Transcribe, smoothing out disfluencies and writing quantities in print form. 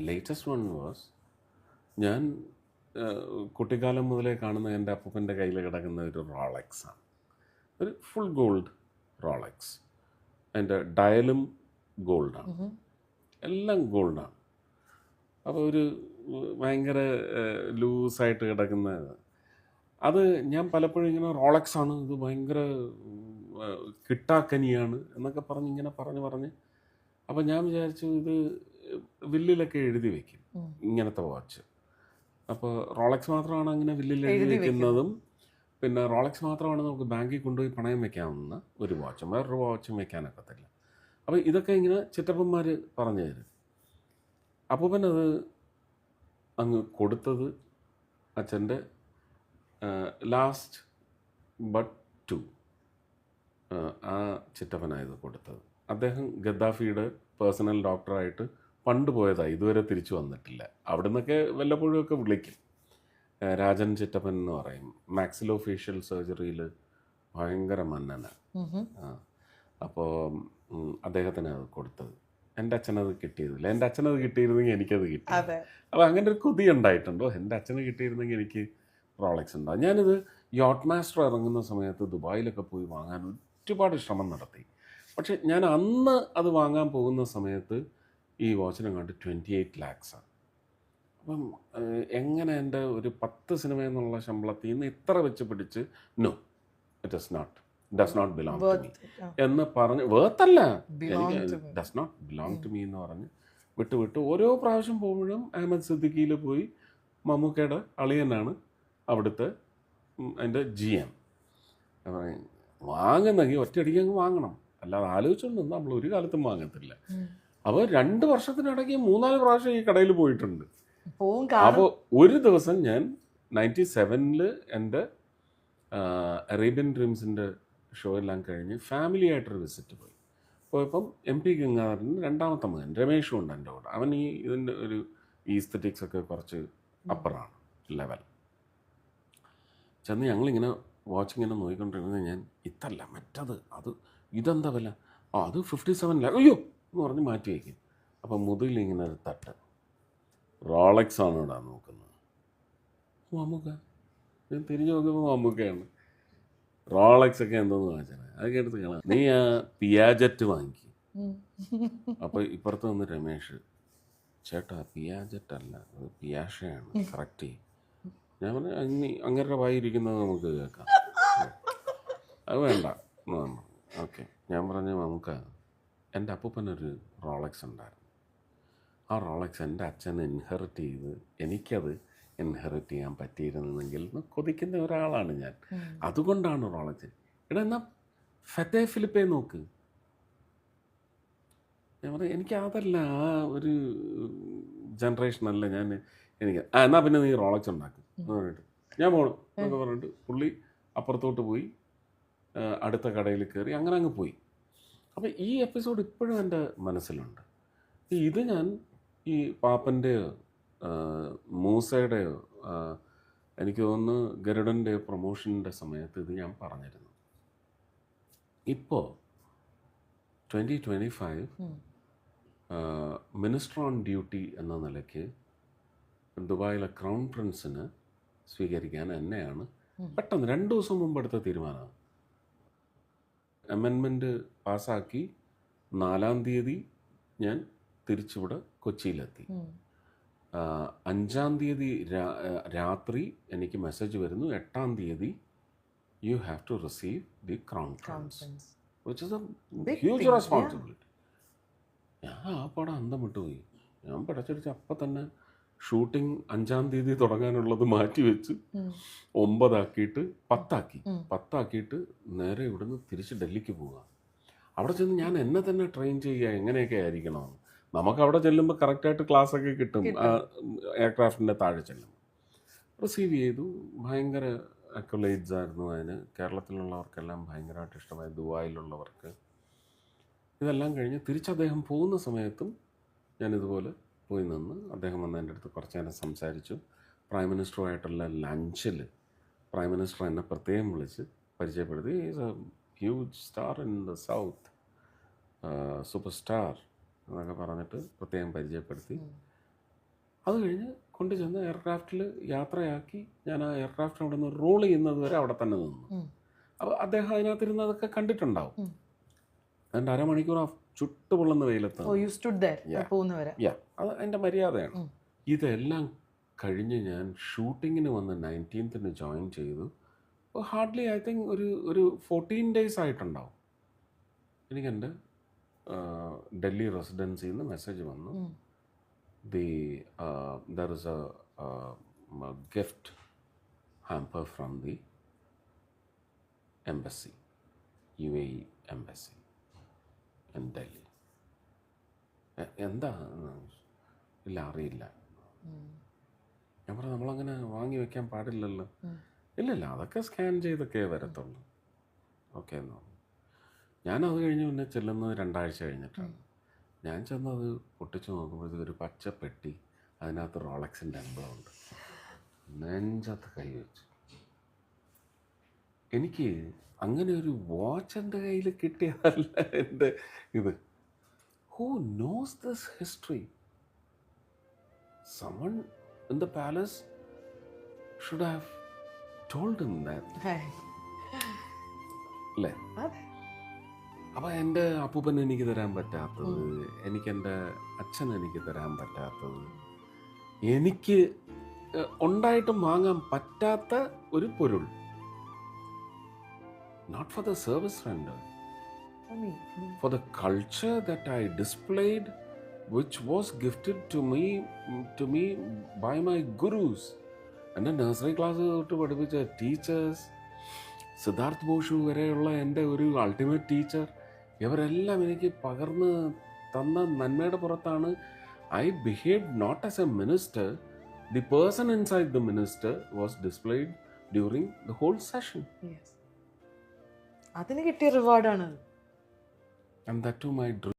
Latest one was ഞാൻ കുട്ടിക്കാലം മുതലേ കാണുന്ന എൻ്റെ അപ്പൂപ്പൻ്റെ കയ്യിൽ കിടക്കുന്ന ഒരു റോളക്സാണ്. ഒരു ഫുൾ ഗോൾഡ് റോളക്സ്. അതിൻ്റെ ഡയലും ഗോൾഡാണ്, എല്ലാം ഗോൾഡാണ്. അപ്പോൾ ഒരു ഭയങ്കര ലൂസായിട്ട് കിടക്കുന്ന അത് ഞാൻ പലപ്പോഴും ഇങ്ങനെ റോളക്സാണ്, ഇത് ഭയങ്കര കിട്ടാക്കനിയാണ് എന്നൊക്കെ പറഞ്ഞ് ഇങ്ങനെ പറഞ്ഞ് അപ്പോൾ ഞാൻ വിചാരിച്ചു ഇത് വില്ലിലൊക്കെ എഴുതി വെക്കും ഇങ്ങനത്തെ വാച്ച്. അപ്പോൾ റോളക്സ് മാത്രമാണ് അങ്ങനെ വില്ലിൽ എഴുതി വെക്കുന്നതും, പിന്നെ റോളക്സ് മാത്രമാണ് നമുക്ക് ബാങ്കിൽ കൊണ്ടുപോയി പണയം വെക്കാവുന്ന ഒരു വാച്ചും, വേറൊരു വാച്ചും വെക്കാനൊക്കത്തില്ല. അപ്പോൾ ഇതൊക്കെ ഇങ്ങനെ ചിറ്റപ്പന്മാർ പറഞ്ഞു തരും. അപ്പൂപ്പനത് അങ്ങ് കൊടുത്തത് അച്ഛൻ്റെ ലാസ്റ്റ് ബട്ട് ടു ആ ചിറ്റപ്പനായത് കൊടുത്തത്. അദ്ദേഹം ഗദ്ദാഫിയുടെ പേഴ്സണൽ ഡോക്ടറായിട്ട് പണ്ട് പോയതാണ്, ഇതുവരെ തിരിച്ചു വന്നിട്ടില്ല. അവിടെ നിന്നൊക്കെ വല്ലപ്പോഴും ഒക്കെ വിളിക്കും. രാജൻ ചിറ്റപ്പൻ എന്ന് പറയും, മാക്സിലോ ഫേഷ്യൽ സർജറിയിൽ ഭയങ്കര മന്നന. അപ്പോൾ അദ്ദേഹത്തിന് അത് കൊടുത്തത്. എൻ്റെ അച്ഛനത് കിട്ടിയതില്ല. എൻ്റെ അച്ഛനത് കിട്ടിയിരുന്നെങ്കിൽ എനിക്കത് കിട്ടി. അപ്പോൾ അങ്ങനെ ഒരു കൊതി ഉണ്ടായിട്ടുണ്ടോ, എൻ്റെ അച്ഛന് കിട്ടിയിരുന്നെങ്കിൽ എനിക്ക് റോളക്സ് ഉണ്ടാകും. ഞാനിത് യോട്ട് മാസ്റ്റർ ഇറങ്ങുന്ന സമയത്ത് ദുബായിലൊക്കെ പോയി വാങ്ങാൻ ഒരുപാട് ശ്രമം നടത്തി. പക്ഷെ ഞാൻ അന്ന് അത് വാങ്ങാൻ പോകുന്ന സമയത്ത് ഈ വാച്ചിനെ കണ്ട് 28 lakhs-ആണ്. അപ്പം എങ്ങനെ എൻ്റെ ഒരു 10 സിനിമ എന്നുള്ള ശമ്പളത്തിൽ നിന്ന് ഇത്ര വെച്ച് പിടിച്ച് no it does not belong to me എന്ന് പറഞ്ഞ്, വേർത്തല്ല, എനിക്ക് does not belong to me എന്ന് പറഞ്ഞ് വിട്ട് ഓരോ പ്രാവശ്യം പോകുമ്പോഴും അഹമ്മദ് സിദ്ദിഖിയിൽ പോയി, മമ്മൂക്കയുടെ അളിയനാണ് അവിടുത്തെ അതിൻ്റെ GM. വാങ്ങുന്നെങ്കിൽ ഒറ്റയടിക്ക് അങ്ങ് വാങ്ങണം, അല്ലാതെ ആലോചിച്ചുകൊണ്ട് നമ്മൾ ഒരു കാലത്തും വാങ്ങത്തില്ല. അപ്പോൾ 2 വർഷത്തിനിടയ്ക്ക് 3-4 പ്രാവശ്യം ഈ കടയിൽ പോയിട്ടുണ്ട്. അപ്പോൾ ഒരു ദിവസം ഞാൻ 97-ൽ എൻ്റെ അറേബ്യൻ ഡ്രീംസിൻ്റെ ഷോ എല്ലാം കഴിഞ്ഞ് ഫാമിലി ആയിട്ടൊരു വിസിറ്റ് പോയപ്പം MP ഗംഗാധരൻ രണ്ടാമത്തെ മകൻ രമേഷും ഉണ്ട് എൻ്റെ കൂടെ. അവൻ ഇതിൻ്റെ ഒരു ഈസ്തറ്റിക്സ് ഒക്കെ കുറച്ച് അപ്പറാണ് ലെവൽ. ചെന്ന് ഞങ്ങളിങ്ങനെ വാച്ചിങ്ങനെ നോക്കിക്കൊണ്ടിരുന്നത്, ഞാൻ ഇതല്ല മറ്റത്, ഇതെന്താ വില, അത് 57 lakh, അയ്യോ എന്ന് പറഞ്ഞ് മാറ്റി വയ്ക്കും. അപ്പം മുതലിങ്ങനെ ഒരു തട്ട്, റോളക്സ് ആണ് ഇടാൻ നോക്കുന്നത്. മമ്മൂക്ക, ഞാൻ തിരിഞ്ഞു നോക്കുമ്പോൾ മമ്മൂക്കയാണ്. റോളക്സ് ഒക്കെ എന്തോന്ന് വാങ്ങിച്ചാൽ അതൊക്കെ എടുത്ത് കാണാം, നീ ആ പിയാജറ്റ് വാങ്ങിക്കും. അപ്പോൾ ഇപ്പുറത്ത് വന്ന് രമേഷ്, ചേട്ടാ പിയാജറ്റ് അല്ല, അത് പിയാഷയാണ്, കറക്റ്റ് ചെയ്യും. ഞാൻ പറഞ്ഞു അങ്ങനെ വായിരിക്കുന്നത് നമുക്ക് കേൾക്കാം, അത് വേണ്ട. ഓക്കെ, ഞാൻ പറഞ്ഞു നമുക്ക് എൻ്റെ അപ്പൂപ്പനൊരു റോളക്സ് ഉണ്ടായിരുന്നു. ആ റോളക്സ് എൻ്റെ അച്ഛൻ ഇൻഹെറിറ്റ് ചെയ്ത് എനിക്കത് ഇൻഹെറിറ്റ് ചെയ്യാൻ പറ്റിയിരുന്നെങ്കിൽ എന്ന് കൊതിക്കുന്ന ഒരാളാണ് ഞാൻ. അതുകൊണ്ടാണ് റോളക്സ്. എടാ എന്നാൽ ഫത്തെ ഫിലിപ്പെ നോക്ക്. ഞാൻ പറഞ്ഞു എനിക്ക് അതല്ല, ആ ഒരു ജനറേഷനല്ല ഞാൻ. എനിക്ക് എന്നാൽ പിന്നെ നീ റോളക്സ് ഉണ്ടാക്കും എന്ന് പറഞ്ഞിട്ട് ഞാൻ പോകണം എന്നൊക്കെ പറഞ്ഞിട്ട് പുള്ളി അപ്പുറത്തോട്ട് പോയി അടുത്ത കടയിൽ കയറി, അങ്ങനെ അങ്ങ് പോയി. അപ്പം ഈ എപ്പിസോഡ് ഇപ്പോഴും എൻ്റെ മനസ്സിലുണ്ട്. ഇത് ഞാൻ ഈ പാപ്പൻ്റെയോ മൂസയുടെയോ എനിക്ക് തോന്നുന്നു ഗരുഡൻ്റെയോ പ്രൊമോഷൻ്റെ സമയത്ത് ഇത് ഞാൻ പറഞ്ഞിരുന്നു. ഇപ്പോൾ 2025 മിനിസ്റ്റർ ഓൺ ഡ്യൂട്ടി എന്ന നിലയ്ക്ക് ദുബായിലെ ക്രൗൺ പ്രിൻസിന് സ്വീകരിക്കാൻ എന്നെയാണ് പെട്ടെന്ന് 2 ദിവസം മുമ്പ് എടുത്ത തീരുമാനമാണ്. അമെൻമെൻറ്റ് പാസ്സാക്കി 4-ാം തീയതി ഞാൻ തിരിച്ചിവിടെ കൊച്ചിയിലെത്തി. 5-ാം തീയതി രാത്രി എനിക്ക് മെസ്സേജ് വരുന്നു, 8-ാം തീയതി you have to receive the crown prince, which is a huge responsibility. ഞാൻ ആ പടം അന്തം വിട്ടുപോയി. ഞാൻ പടച്ചടിച്ച് അപ്പം തന്നെ ഷൂട്ടിംഗ് 5-ാം തീയതി തുടങ്ങാനുള്ളത് മാറ്റി വെച്ച് 9 ആക്കിയിട്ട് 10 ആക്കിയിട്ട് നേരെ ഇവിടുന്ന് തിരിച്ച് ഡൽഹിക്ക് പോവുക. അവിടെ ചെന്ന് ഞാൻ എന്നെ തന്നെ ട്രെയിൻ ചെയ്യുക, എങ്ങനെയൊക്കെ ആയിരിക്കണമെന്ന്. നമുക്ക് അവിടെ ചെല്ലുമ്പോൾ കറക്റ്റായിട്ട് ക്ലാസ്സൊക്കെ കിട്ടും, എയർക്രാഫ്റ്റിൻ്റെ താഴെ ചെല്ലുമ്പോൾ. റിസീവ് ചെയ്തു. ഭയങ്കര അക്വലൈഡ്സ് ആയിരുന്നു അതിന്. കേരളത്തിലുള്ളവർക്കെല്ലാം ഭയങ്കരമായിട്ട് ഇഷ്ടമായി, ദുബായിലുള്ളവർക്ക്. ഇതെല്ലാം കഴിഞ്ഞ് തിരിച്ച് അദ്ദേഹം പോകുന്ന സമയത്തും ഞാനിതുപോലെ പോയി നിന്ന് അദ്ദേഹം വന്ന് എൻ്റെ അടുത്ത് കുറച്ച് നേരം സംസാരിച്ചു. പ്രൈം മിനിസ്റ്ററുമായിട്ടുള്ള ലഞ്ചിൽ പ്രൈം മിനിസ്റ്റർ എന്നെ പ്രത്യേകം വിളിച്ച് പരിചയപ്പെടുത്തി. Is A huge star in the south, super star എന്നൊക്കെ പറഞ്ഞിട്ട് പ്രത്യേകം പരിചയപ്പെടുത്തി. അത് കഴിഞ്ഞ് കൊണ്ടുചെന്ന് എയർക്രാഫ്റ്റിൽ യാത്രയാക്കി ഞാൻ ആ എയർക്രാഫ്റ്റ് അവിടെ നിന്ന് റോൾ ചെയ്യുന്നത് വരെ അവിടെ തന്നെ നിന്നു. അപ്പോൾ അദ്ദേഹം അതിനകത്തിരുന്നതൊക്കെ കണ്ടിട്ടുണ്ടാവും. അതിൻ്റെ അരമണിക്കൂർ ആ ചുട്ടുപൊള്ളുന്ന വെയിലത്ത് അത് എൻ്റെ മര്യാദയാണ്. ഇതെല്ലാം കഴിഞ്ഞ് ഞാൻ ഷൂട്ടിങ്ങിന് വന്ന് 19th ജോയിൻ ചെയ്തു. ഹാർഡ്ലി ഐ തിങ്ക് ഒരു 14 days ആയിട്ടുണ്ടാവും. എനിക്കെൻ്റെ ഡൽഹി റെസിഡൻസിയിൽ നിന്ന് മെസ്സേജ് വന്നു, there is a gift hamper from the embassy, UAE embassy in Delhi. എന്താ? ഇല്ല, അറിയില്ല. ഞാൻ പറഞ്ഞു, നമ്മളങ്ങനെ വാങ്ങി വെക്കാൻ പാടില്ലല്ലോ. ഇല്ലില്ല, അതൊക്കെ സ്കാൻ ചെയ്തൊക്കെ വരത്തുള്ളൂ. ഓക്കെ എന്ന് പറഞ്ഞു. ഞാനത് കഴിഞ്ഞ് പിന്നെ ചെല്ലുന്നത് 2 ആഴ്ച കഴിഞ്ഞിട്ടാണ്. ഞാൻ ചെന്നത് പൊട്ടിച്ച് നോക്കുമ്പോഴത്തേക്ക് ഒരു പച്ച പെട്ടി, അതിനകത്ത് റോളക്സിൻ്റെ എംബ്ലമുണ്ട്. നെഞ്ചത്ത് കൈ വെച്ചു. എനിക്ക് അങ്ങനെ ഒരു വാച്ച് എൻ്റെ കയ്യിൽ കിട്ടിയതല്ല എൻ്റെ ഇത്. Who knows this history? someone in the palace should have told him that. അല്ലേ? അപ്പം എൻ്റെ അപ്പൂപ്പൻ എനിക്ക് തരാൻ പറ്റാത്തത്, എനിക്കെൻ്റെ അച്ഛൻ എനിക്ക് തരാൻ പറ്റാത്തത്, എനിക്ക് ഉണ്ടായിട്ടും വാങ്ങാൻ പറ്റാത്ത ഒരു പൊരുൾ. Not for the service rendered, for the culture that I displayed, which was gifted to me by my gurus. എൻ്റെ നഴ്സറി ക്ലാസ് തൊട്ട് പഠിപ്പിച്ച ടീച്ചേഴ്സ്, സിദ്ധാർത്ഥ് ബോഷു വരെയുള്ള എൻ്റെ ഒരു അൾട്ടിമേറ്റ് ടീച്ചർ, ഇവരെല്ലാം എനിക്ക് പകർന്ന് തന്ന നന്മയുടെ പുറത്താണ് I behaved not as a minister. The person inside the minister was displayed during the whole session. അതിന് കിട്ടിയ റിവാർഡാണ്. And that too my